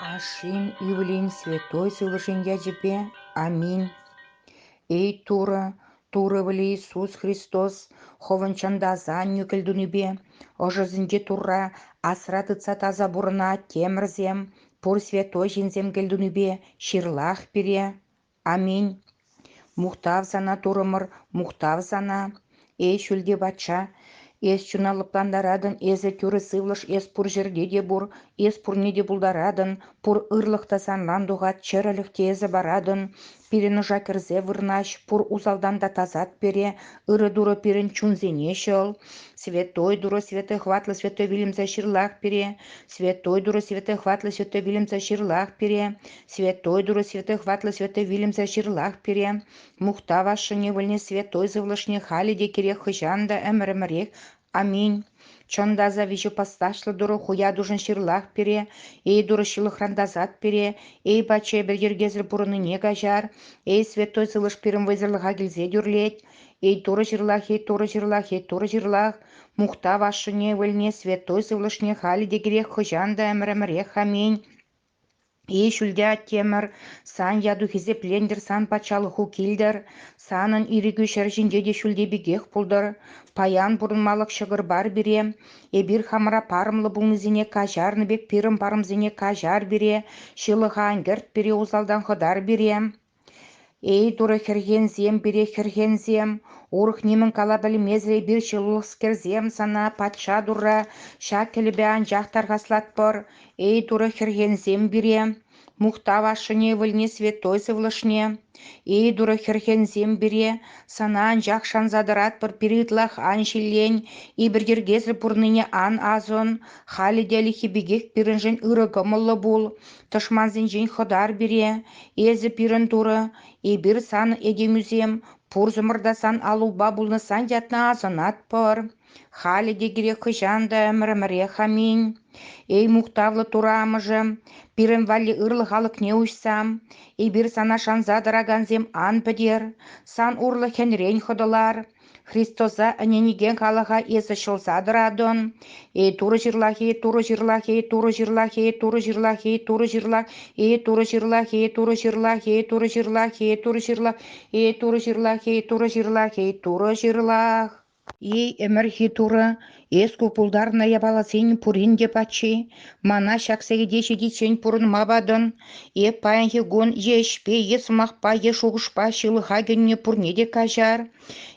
Ашин ивлин святой сылышин ячепе. Аминь. Эй тура вли Иисус Христос, хованчанда занню кельдунибе, ожызынде тура, асратыца таза бурна темрзем, пур святой жинзем кельдунибе, ширлах пире. Аминь. Мухтав зана турымыр, мухтав зана. Эй шүлде бача, эс чуналыпландарадын, эзі түрі сывлыш, эс пур жерде де бур, эс пур неде булдарадын, пур ырлықта санландуға чырылық тезі барадын, пирін жакірзе вырнаш, пур узалдан да тазат пере, ыры-дуры пирін чунзене шыл. Святой дуро святой хватлы святой вилимца ширлах пере, святой дуро святой хватлы святой вилимца ширлах пере, святой дуро святой хватлы святой вилимца ширлах пере. Мухта ваша невольне святой завлашне халиде кирех хыжанда әмірімірек. Аминь. Чонда завижу посташлы дуру хуя дужын ширлах пере, эй дуры шилыхрандазат пере, эй баче бергергезір бұрыны не гажар, эй святой сылыш пирым вызырлыға келзе дүрлет, эй туры жирлах, эй туры жирлах, эй туры жирлах. Мухта ваша невольне святой завлашне халиде кирех хыжанда әмірімірек. Аминь. Ей шүлде темір, сан яду хизеплендер, сан пачалы ху килдер, санын ирігü шәржінде де шүлде бігех пулдыр, паян бұрынмалық шығыр бар бире, эбир хамыра парымлы бұлнызіне кажарны бек пирым парымзіне кажар бире, шылыға ангерт бире узалдан ходар бире. Эй туры херхензем бире херхензем, урых немін кала білмезле бір шылылықскерзем сана патша дурра, шакелебе анжақтарға слатпыр. Эй туры херхензем бире, мухта вашыне выльне святой сывлышне. Эй туры херхензем бире, сана анжақ шанзадыратпыр пиритлах аншилен, и біргергезі бұрныне ан азон, халиделі хибегек пирінжен ырыгымылы бұл, тышманзен жен ходар бире, езі пирін туры, и бір сан едемізем, пурзымырдасан алуба бұлны сан ятна азанат пыр. Хали дегіре хыжанда әміріміре. Аминь. Эй мухтавлы турамыжы, пирін вали ырлы халық не ұшсам, и бір сана шанза дыраганзем ан пыдер, сан урлы хенрен ходылар. Христоза әненеген қалаға езі шылса дырадын. Эй туры жырлах, эй туры жырлах, эй туры жырлах, эй туры жырлах, эй туры жырлах, эй туры жырлах, эй туры жырлах, эй туры жырлах, эй туры жырлах, эй туры жырлах, эй туры жырлах, эй туры жырлах. Ей эмір хитуры, ес купулдарна ябаласен пурин деп ачи, мана шаксегеде жедичен пурын мабадын, е паянхи гон ешпе, ес мақпа, еш уғышпа, шылыға генне пурнеде кажар.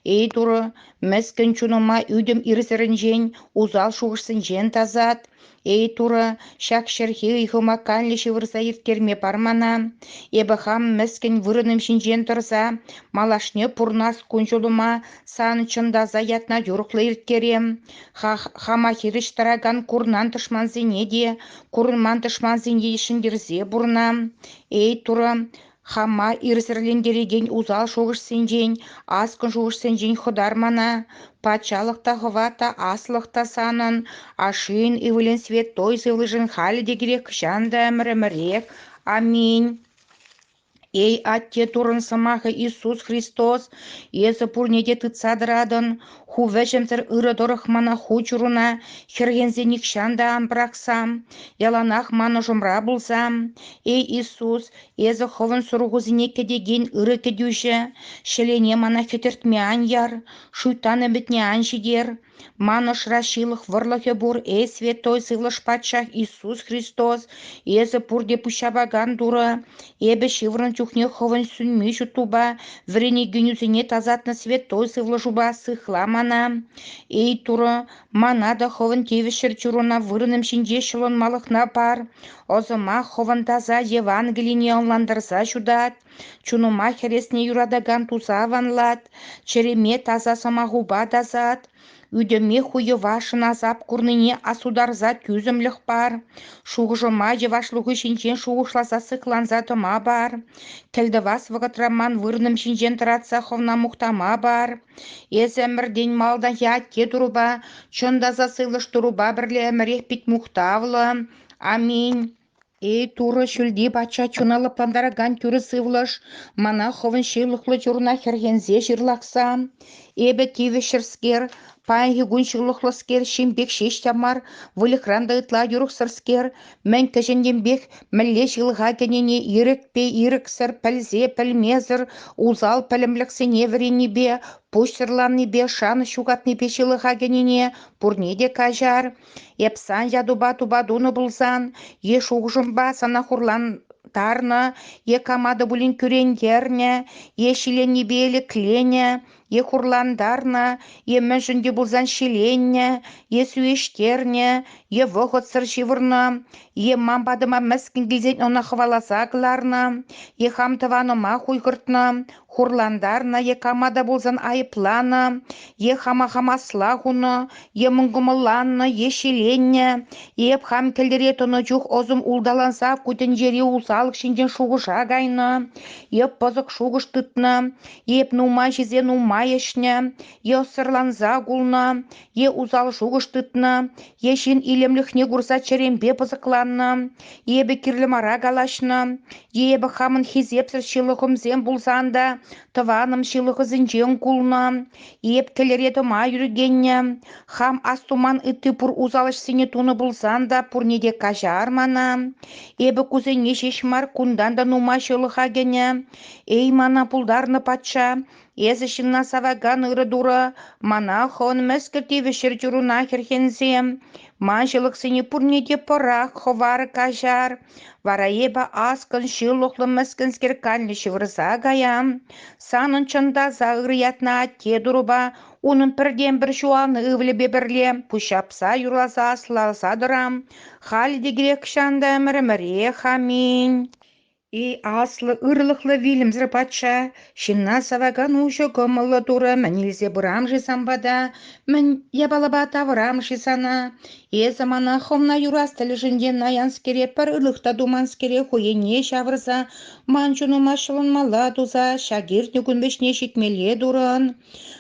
Ей туры, мәскін чуныма үйдім ирзірін жен, узал шуғышсын жен тазат. Ей туры, шак шерхи үйхыма канлі шывырса ерткерме пармана. Ебі хам мәскін вырыным шинжен тұрса, малашне пурнас күнжылыма сан чындаза ятна юрықлы ерткерем. Хама хиріш тараган курнан тышман зенеде, курнман тышман зенеде шындерзе бұрна. Ей туры, хама ирсірлендереген узал шуғыш сенжен, аскын шуғыш сенжен ходар мана. Пачалықта хвата аслықта санын, ашин ивылен святой сывлыжын халі дегерек шанда әмірімірек. Аминь. Эй атте турын самахы Иисус Христос, езі пурнеде тыцадырадын, ху вәжімзір ырыдорық мана хучуруна, хергензенік шанда амбрақсам, яланақ маны жұмра бұлсам. Эй Иисус, езі ховын сұрғызіне кедеген ыры кедюші, шелене мана фетертме аньяр, шуйтаны бітне аншидер. Маныш рашилых варлахе бур, эй святой сывлыш патшах Иисус Христос, езі пурде пущабаган дура, эбі шиврын чухне ховын сүнмей жутуба, врене гюнюзіне тазатны святой сывлышуба сыхла мана. Эй туры, мана да ховын тевішір чуруна вырыным шинже шылон малықна пар, озыма ховын таза Евангелине онландырса жудат, чунума хересне юрадаган туза ванлат, череме таза самагуба дазат. Үдеме хуйы вашын азап курныне асударза күзімлік бар. Шуғыжыма жевашлығы шинчен шуғышласа сықланза тома бар. Тілді вас вғытраман вырным шинчен тұратса ховна мұқтама бар. Ез әмірден малда ятке тұруба, чондаза сылыш тұруба бірлі әмірек бит мұқтавлы. Аминь. Эй туры шүлді бача чуналы пандараган түрі сывлыш, мана ховын шейлықлы жұрна хергензе жырлақса. Эбі тивішірскер, Пайги гуншылықлыскер, шимбек шештямар, вылықранда ытла юрықсырскер, мән кәженденбек, мәлле жылға кенене ирікпе, иріксір, пәлзе, пәлмезір, узал пәлімліксіне верені бе, пұштырланы бе, шаны шуғатны бе жылға кенене, пұрнеде кажар. Епсан ядуба тубадуны бұлзан, еш уғжымба сана хурлан тарна, е камады бұлін күрендерне, е шилені белі клене, е хурландарна, е мәжінді бұлзан шиленне, е сүйештерне, е вғытсыр шивырна, е мамбадыма мәскін гілзен оны хваласакларна, е хамтываны ма хуйгыртна, хурландарна, е камада бұлзан айыплана, е хама-хама слағуны, е мұңгымыланны, е шиленне, еп хам келдеретіні жүх озым улдаланса күтін жері усалық шинден шуғыша гайны, еп позық шуғыш тұтны, еп нума жезе нума ешне, е сырланза гулны, е узал шуғыш тұтны, е шин илемліхне гурса черембе позықланны, ебі кірлімара галашны, ебі хамын хизепсір шилығым зен бұлсанда, тываным шилығы зінжен кулны, еп келереті ма юргенне, хам астуман ытты пур узалыш сіне туны бұлсанда пурнеде кажармана, ебі кузене шешмар кунданда нума шилыға гене, ей мана пулдарны патша, езі шинна саваган ыры дуры, мана хон мәскірті вешір жүру нахер хензе, маншылық сіне пурнеде пырақ ховары кажар, вара еба аскын шилықлы мәскінскер кәлі шывырса гаям, санын чында зағыриятна атте дұрыба, onun бірден бір шуаны ывлі бебірле, пұшапса юрласа асылалса дырам, халде грек шанда міріміре хамин. И аслы ырлықлы вилімзір патша, шинна саваган ұшы көмілі туры, мәнілзе бұрамжы самбада, мән ябалаба тавырамжы сана. Замана хомна юрас тілішінден наянскере, пір ылықта думанскере хуене шавырса, манчуны машылын мала туза, шагир нүкінбешне шитмеле дұрын.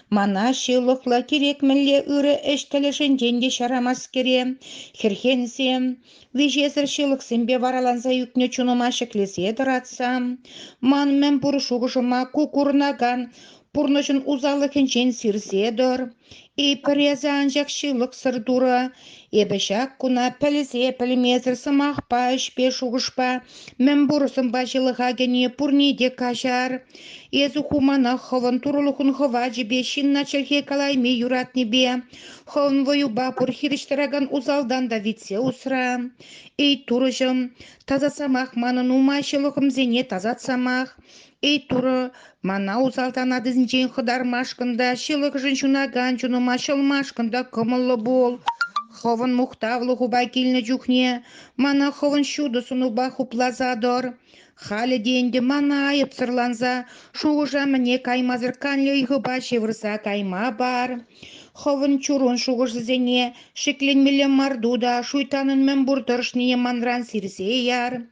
Мана шилықлы керек мүлі үрі әштілішінден де шарамаскере, херхенсе, вежезір шилықсынбе вараланса юкне чуныма шеклесе дыратсам, ман мен бұрышуғышыма кукурнаган, пұрнышын узалықынчен сирседір, и пірезі анжақ шилық сырдуры, ебішак күна пәлізе пәлімезір сымақпа, ішпе шуғышпа, мен бұрысым башылыға гене пұрнеде кажар, езі хумана ховын турылықын хова жібе, шинна чырхе калайме юратны бе, ховын воюба пұрхиріштіраган узалдан да витсе усра. Ей турыжым, тазасамақ манын умайшылықым зене тазатсамақ, ей туры, мана узалдан адызінжен қыдармашқында, шылық жыншунаган жуныма шылмашқында кымылы бол. Ховын мұқтавлы хуба келіні жүхне, мана ховын шуды сунуба хуплазадор. Халі денді мана айып сырланза, шуғыжа міне каймазыр канлі үйгіба шевірса кайма бар. Ховын чурун шуғыш зене, шекленмелі мардуда, шуйтанын мен бұрдыршне манран сирсе яр.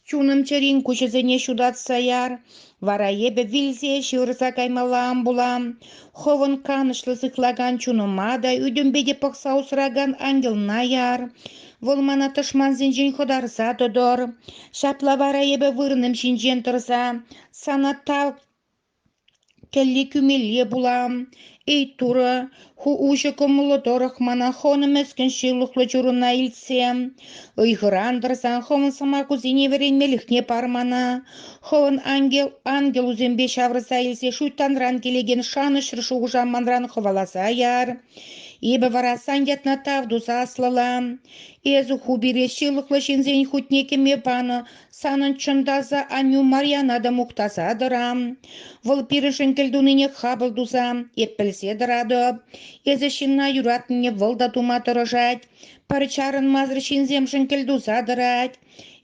Чуным чарин күшізене шудатса яр. Вара ебе вилзе шевірса каймалам булам. Ховын канышлы зықлаган чуныма да үйдімбеде пықса усыраган ангелна яр. Волмана тышман зинжен ходарса додор. Шапла вара ебе вырным шинжен тұрса. Санатта келли күмеле булам. Ей туры, ху ұшы көмілі дорық мана хоным өскен шилықлы жүріна илсем. Үйғырандырсан хомын сама күзіне верен меліхне пармана. Ховын ангел үзембе шаврыса илсе шуйтанран келеген шаны шыршы ұғжаманран ховаласа яр. Ебі варасан ятна тавдуза аслалам. Езі хубире шилықлы шинзен хутнекеме баны, санын чындаза аню Марьянада мұқтаса дырам. Выл пирышын келдуныне хабылдуза, еппілсе дырады. Езі шинна юратыне вылда тума тұрыжать, парычарын мазыр шинземшін келдуза дырать.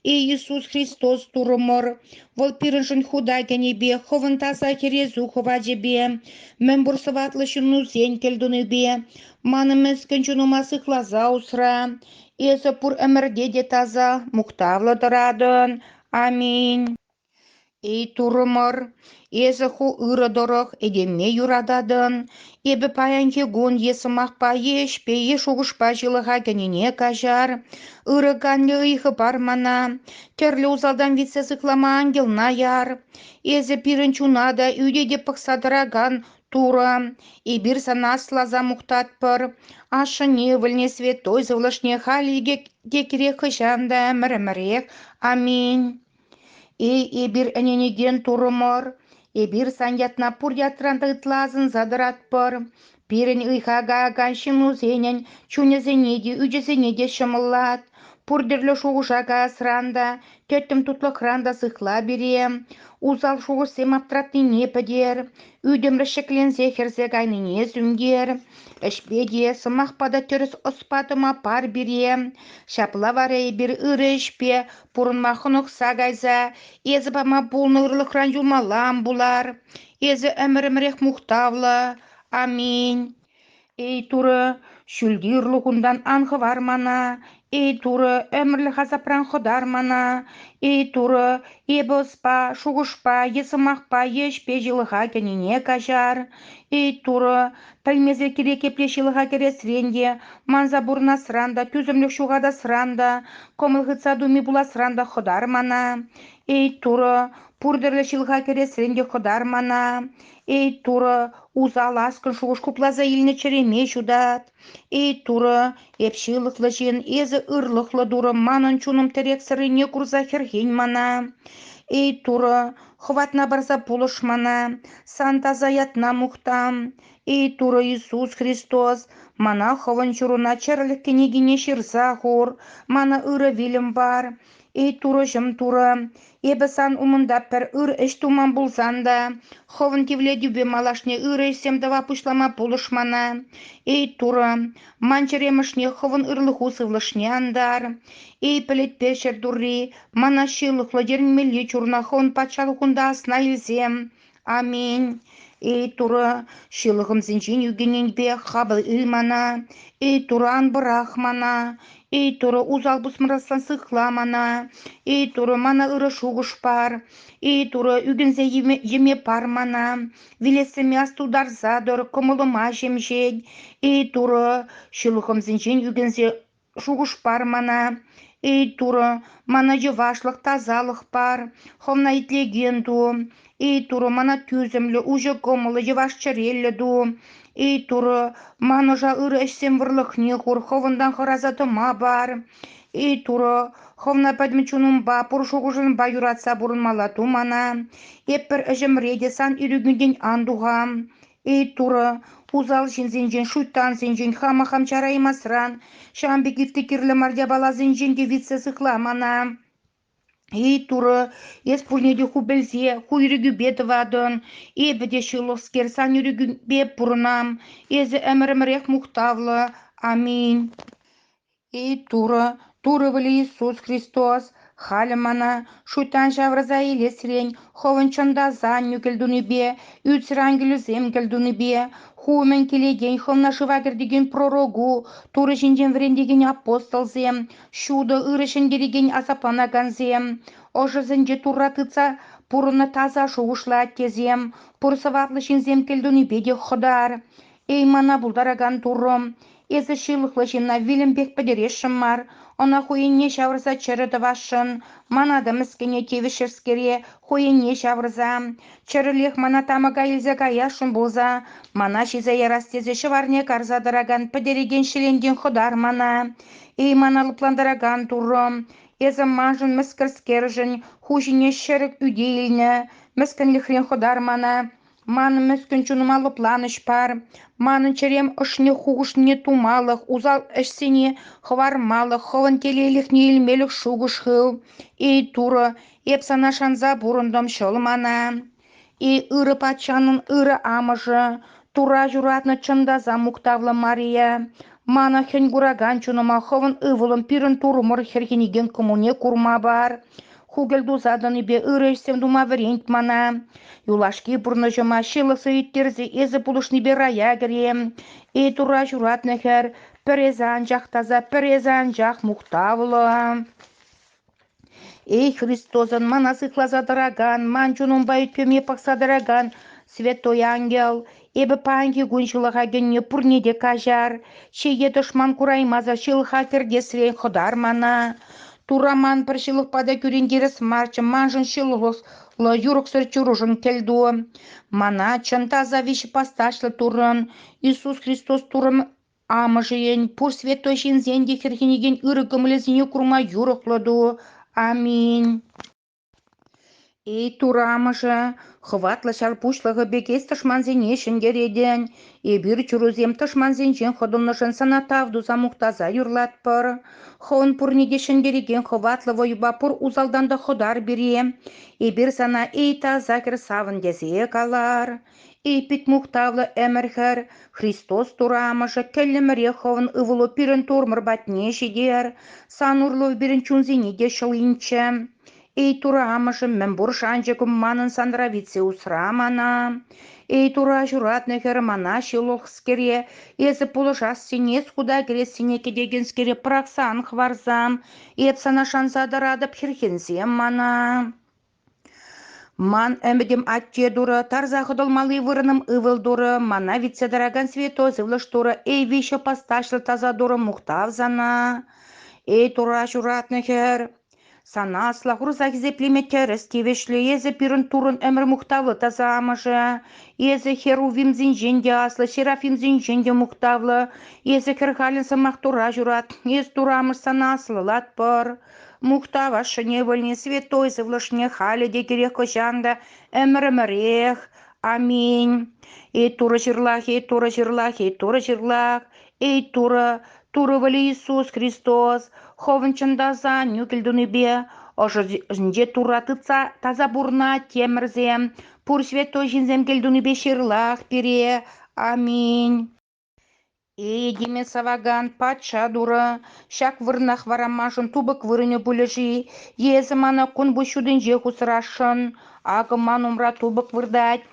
Иисус Христос турымыр, вол пирышын худа генебе, ховын таса херезу хова жебе, мен бұрсыватлы шыну зен келдуны бе, маным өскін жуныма сықлаза усра, езі пұр әмірде де таза, мұқтавлы дырадын. Аминь. Ей турымыр, езі ху ұры дұрық, едеме юрададын, ебі паянке гон есі мақпа ешпе, еш ұғышпа жылыға генене кажар, ұры ганлы ұйқы бармана, терлі ұзалдан витсе зықлама ангелна яр, езі пирін чунада үйде де пықсадыраган, Тура, и бир санас лаза мухтат пыр, ашыне выльне святой завлашне халиге декере хышанда мірімірек. Аминь. Эбир эненеген турымыр, эбир санятна пур ятранды ытлазын задыратпыр. Пирен ыйхага ганшину зенен, чунезенеде, үжезенеде шымыллат. Пурдерлі шуғышага асранда, төттім тутлықранда сықла берем. Узал шуғыс семаптратны не пәдер, үйдім рішеклензе херзе гайныне зүнгер. Ішпеде сымақпада түріс оспатыма пар берем. Шапла варай бір ыры ішпе, пұрын мақынық сағайза, езі бама бұлны ұрлықран жүлмалам бұлар. Езі әмірімірек мұқтавлы. Аминь. Ей туры, шүлді ұрлығындан анғы var мана. Ей туры, өмірлі ғазапран ходар мана. Ей туры, ебоспа, шуғышпа, есымақпа, ешпе жылыға кәніне кажар. Ей туры, пәлмезе кере кепле жылыға кере сренде, манза бұрна сранда, түзімлік шуғада сранда, комылғытса думи була сранда ходар мана. Ей туры, пурдырлы жылыға кере сренде ходар мана. Ей туры, узал аскын шуғыш куплаза иліне череме жудат. Ей туры, епшилықлы жен, езі ырлықлы дуры, манын чуным терек сырыне курза херхен мана. Ей туры, хватна барза пулыш мана, санта заятна мухтам. Ей туры, Иисус Христос, мана хован чуруна черлік кенегіне ширза хур, мана ыры вилім бар. Ей туры жым туры, ебі сан умында пір ыр іш туман бұлзанда, ховын кевле дюбе малашне ыры семдава пушлама пулышмана. Ей туры, манчеремышне ховын ырлыху сывлышне андар. Ей пілет пешер дурри, мана шилықлы дернмелі чурна хон патшалықында асна илзем. Аминь. Ей туры, шилығым зінжен югенен бе хабыл илмана. Ей туран бұрақ мана. Ей туры, узал бұсмырастан сықла мана. Ей туры, мана ыры шуғыш бар. Ей туры, үгінзе еме пар мана. Вилесіме астудар задыр, комылыма жемжен. Ей туры, шилығым зінжен үгінзе шуғыш бар мана. Ей туры, мана жывашлық тазалық бар. Хомна итлеген ду. Ей туры, мана түзімлі, уже комылы жываш чарелі ду. Ей туры, маножа ыры әшсен вырлықне құр, ховындан қыразатыма бар. Ей туры, ховна падмечунум ба, пұршуғыжын ба юратса бұрынмалату мана. Еппір әжім реде сан үрігінден андуғам. Ей туры, узал жинзенжен, шуйтан зенжен, хама-хам чараймасран, шамбе гифті кірлі мардя бала зенженге витсе сықла мана. Ей туры, ес пульнеде хубелзе, хуйрүгү бетвадын, ебеде шыловскер сан юрүгү бе пурнам, езі әмірімірек мұқтавлы. Аминь. Ей туры, туры вілі Иисус Христос, халі мана, шуйтан жаврыза елесрен, ховынчында зан нүкілдуні бе, үтсірангілі зем кілдуні бе, хумен келеген ховна шывагердеген пророгу, туры жінден врендеген апостол зем, шуды ырышын кереген азапланаган зем, ожы зінде туратыца пұрыны таза шуғышла кезем, пұрсыватлы зем кілдуні беде ходар. Ей мана бұлдараган турым, езі шилықлы жинна вилім бек падерешім мар, она хуйне шаврза чырыды вашын, манады міскене тевішерскере хуйне шаврза, чырылех мана тамага илзе гаяшын болза, мана шиза ярастезе шыварне карзадыраган падереген шіленген ходар мана. Ей мана лыпландыраган турым, езі мажын міскірскержін, хужине шырық үдейліні, міскінліхрен ходар мана. Манын мүскін чуныма лыпланыш пар, манын черем ұшне хуғышне тумалық, узал әшсене хвармалық, ховын келеліхне илмелік шуғыш хыл. Ей туры, епсана шанза бұрындым шыл мана. Ей ыры патшаның ыры амыжы, тура жүратны чындаза мұқтавлы Мария. Мана хен гураган чуныма ховын ывылым пирін турымыр херхенеген коммуне курма бар. Хугелду заданы бе ырышсем дума варент мана. Юлашки бурны жыма шылысы үттерзе езі пулышны бе рая гірем. Ей тура журатны хер, перезан жақ таза, перезан жақ мұқтавлы. Ей Христозын мана сықлазадыраган, манчунун байыт пөме пақсадыраган, святой ангел, эбі панги гуншылыға генне пурнеде кажар, шеге дұшман кураймаза шылыға керде срен ходар мана. Тураман бір шылық пада күрендеріс марчы, манжын шылығыз Ло юроксыр чуружын келду. Мана чанта завище посташлы турын. Иисус Христос турым амыжен, пур святой шинзенде херхенеген ырыкымлезіне курма юрокладу. Аминь. И турамыжы, хватлы шарпушлығы бекес тышманзене шынгереден, и бір чурузем тышманзенжен ходымнышын санатавду замуқтаза юрлатпыр. Хон пурниге шынгереген хватлы войбапур узалданда ходар бире, и бір сана эйта закер савын дезе калар. И пит мухтавлы эмерхер, Христос турамыжы, келлеміре ховын ывылы пирін турмыр батне жидер, санурлы бірін чунзене де шылынчы. Эй турамыжым мен буршанчыкым манын сандравице усрамана. Эй тура журатны хер мана шилохскере, езі пулышас синес куда кересіне кедегенскере праксан хварзам, епсана шанзада радып хирхензем мана. Ман эмбедем атте дура, тарза ходолмалы вырыным ывыл дура, мана вице дороган святоз ывлыш тура, эй вище посташлы таза дура мухтавзана. Эй тура журатны хер. Санасла хурзах зеплеметерес кивешле езе пирын турын эмір мухтавлы тазамыжы, езе херувим зинженде аслы, шерафим зинженде мухтавлы, езе херхалин самах тура журат, ез турамыш санаслы латпыр. Мухтава шыневольне святой завлышне хали декерех кожанда эмір-эмірех. Аминь. Эй тура жырлах, эй тура жырлах, эй тура жырлах, эй тура, тура вали Иисус Христос, ховынчындаза нюкелдуныбе, ожынже туратыца таза бурна темірзем, пур святой жинзем келдуныбе шырлах пере. Аминь. Эдиме саваган патша дура, шак вырнах варамашын тубык вырыне булежи, езі мана кун бушудын же хусрашын, ағы ман умра тубык вырдать,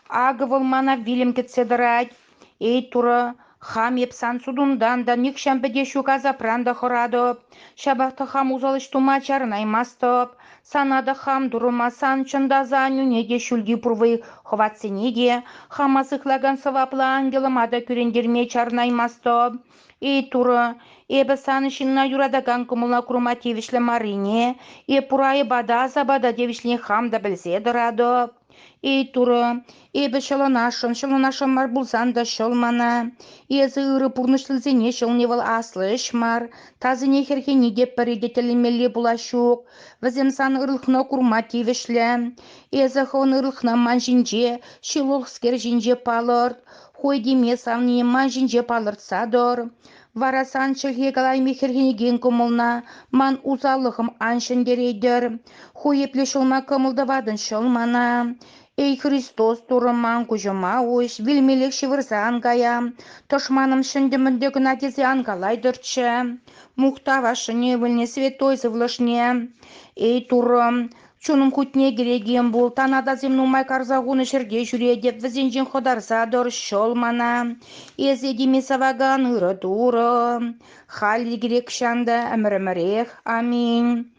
ағы выл мана вилем кетседырать. Эй тура, хам епсан судундан да никшампеде шуказа пранда хорадоп, шабахта хам узалыш тума чарнаймастоп, санада хам дурумасан чындаза нюнеге шульги пурвы ховатсенеге, хам асыхлаган савапла ангелым ада күрендерме чарнаймастоп. Эй тура, эбі саны шинна юрадаган кумылна курма тевишле марине, е пурайы бада забада девишле хам да білзе дырадоп. Эй тура, эбі шылынашын мар булсан да шылмана, езі ыры пурнышлызене шылневал аслы шмар, тазыне херхене деп паредетелемелі булашук, віземсан ырылхна курма тевишле, езі хон ырылхна ман жинже, шылылскер жинже палырд, хой деме савне ман жинже палырд садор. Варасан шылхе галайме херхенеген кумылна, ман узалығым аншын дерейдір, хой епле шылма кымылдавадын шылмана. Эй Христос турыман кужыма уш, вилмелек шывырзан гая, тошманым шындымынды гына тезе ангалайдырчы, мухтава шыневылне святой завлышне. Эй турым, чуным кутне кереген бұл, танада земнумай карзагуны шерге жүредеп, візенжен ходарса дор шолмана, езе деме саваган ыры туры, хали керек шанда әмірімірех. Аминь.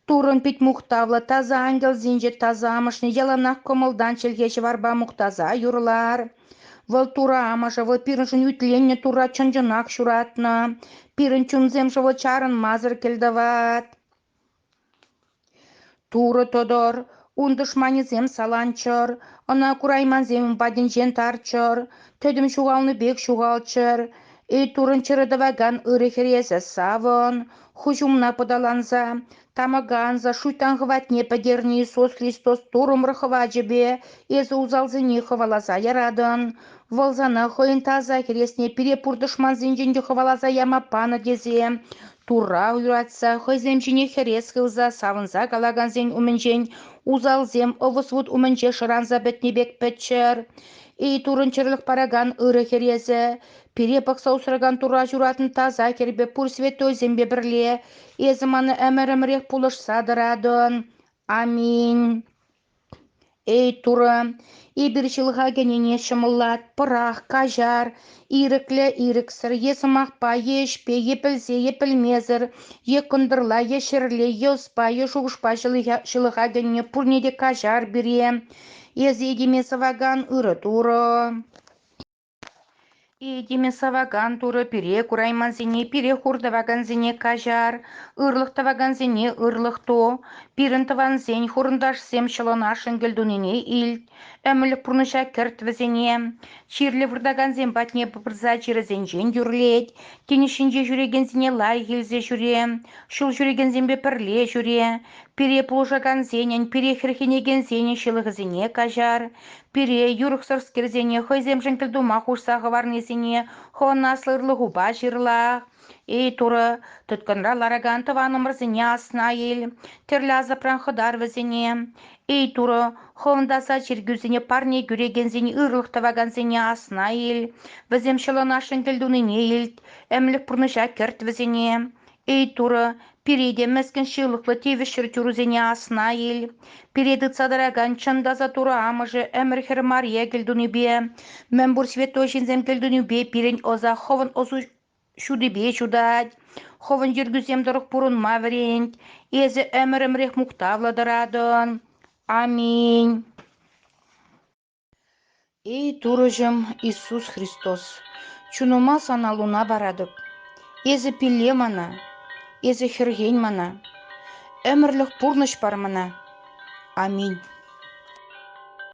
Турын пит мухтавла таза ангел зинже тазамышны яланақ комылдан челгеші варба мухтаза юрлар. Выл тура амаша, выл пирыншын ütленне тура чынжынақ шуратна, пирын чунземші выл чарын мазыр келдават. Туры тодор, ундышманезем саланчыр, ына курайманзем бадинжен тарчыр, төдім шуғалны бек шуғалчыр. Эй турын чырыдаваган ырыхересе савын, хужумна подаланза, тамаганза, шуйтан хватне подерни Иисус Христос турым рахваджебе, езі узалзыне хвалаза ярадын, валзана хойын таза хересне перепурдышман зинженде хвалаза яма пана дезе, тура уйратса, хойземжіне херес хылза, савынза галаганзен уменжен, узалзем, овысвуд уменже шыранза бетнебек петчер. Эй турынчырлық параган ыры херезе, перепақ саусыраган тура журатын таза кербе пур святой зембе бірле, езіманы әмірімірек пулыш садырадын. Аминь. Эй тура, ибіршілға генене шымыллат, пырақ, кажар, иріклі иріксір, есімақпа, ешпе, епілзе, епілмезір, екындырла, ешірле, еуспа, ешуғышпа шылыға гене пурнеде кажар біре, езі едеме саваган ыры туры. Идиме саваган туры пире курайманзине пире хурдаваганзине кажар, ырлыктаваганзине ырлыкто, пирин таванзень хурындашсем шылонашын гельдунине илт, әмілік пұрныша кіртвізіне, чирлі вырдаганзен батне пыпырза чирезенжен юрлет, тенішінже жүрегензіне лай келзе жүре, шул жүрегензен бепірле жүре, пире пулжаганзенен, пире хірхенегензенен шылығызіне кажар, пире юрықсырскерзене хойземжен кілдума хушсағы варнезіне, хонаслырлы губа жырлақ. Эй, туры, тұткынра лараган тыванымырзіне асна ел, терлязы пранхыдар візіне. Эй, туры, ховындаса чергюзіне парне гюрегензіне ырлықтаваганзіне асна ел, візем шылынашын кілдуныне ел, әмілік пұрныша керт візіне. Эй, туры, переде мәскін шылықлы тевішір түрізіне асна ел, переді цадараган чындаза туры амыжы әмірхір Мария кілдунебе, мен бұр святой жінзем кілдунебе пирен оза ховын озу шудебе шудать, ховын жүргізем дұрық бұрын маврент, езі әмірімрех мұқтавладырадын. Аминь. Эй, турыжым Иисус Христос, чунума саналуна барадып, езі пиле мана, езі хірген мана, әмірлік пұрныш бар мана. Аминь.